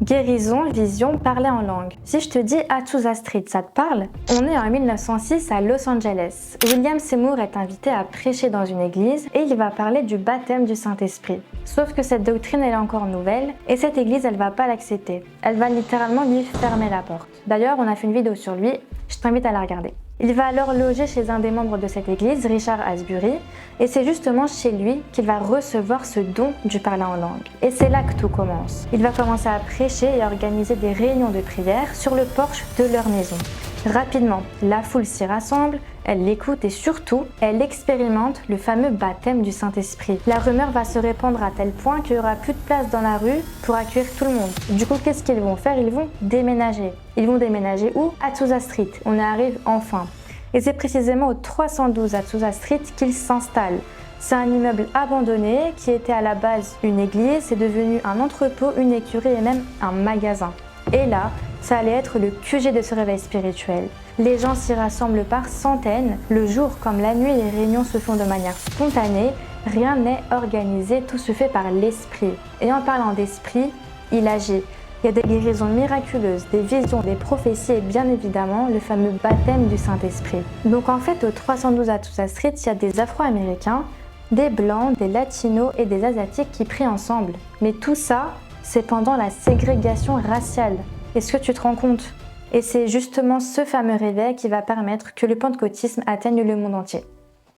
Guérison, vision, parler en langue. Si je te dis Azusa Street, ça te parle? On est en 1906 à Los Angeles. William Seymour est invité à prêcher dans une église et il va parler du baptême du Saint-Esprit. Sauf que cette doctrine elle est encore nouvelle et cette église elle va pas l'accepter. Elle va littéralement lui fermer la porte. D'ailleurs on a fait une vidéo sur lui, je t'invite à la regarder. Il va alors loger chez un des membres de cette église, Richard Asbury, et c'est justement chez lui qu'il va recevoir ce don du parler en langue. Et c'est là que tout commence. Il va commencer à prêcher et à organiser des réunions de prière sur le porche de leur maison. Rapidement, la foule s'y rassemble, elle l'écoute et surtout, elle expérimente le fameux baptême du Saint-Esprit. La rumeur va se répandre à tel point qu'il n'y aura plus de place dans la rue pour accueillir tout le monde. Du coup, qu'est-ce qu'ils vont faire? Ils vont déménager. Ils vont déménager où? Azusa Street. On y arrive enfin. Et c'est précisément au 312 Azusa Street qu'ils s'installent. C'est un immeuble abandonné qui était à la base une église, c'est devenu un entrepôt, une écurie et même un magasin. Et là, ça allait être le QG de ce réveil spirituel. Les gens s'y rassemblent par centaines. Le jour comme la nuit, les réunions se font de manière spontanée. Rien n'est organisé, tout se fait par l'esprit. Et en parlant d'esprit, il agit. Il y a des guérisons miraculeuses, des visions, des prophéties et bien évidemment le fameux baptême du Saint-Esprit. Donc en fait au 312 Azusa Street, il y a des Afro-Américains, des Blancs, des Latinos et des Asiatiques qui prient ensemble. Mais tout ça, c'est pendant la ségrégation raciale. Est-ce que tu te rends compte? Et c'est justement ce fameux réveil qui va permettre que le pentecôtisme atteigne le monde entier.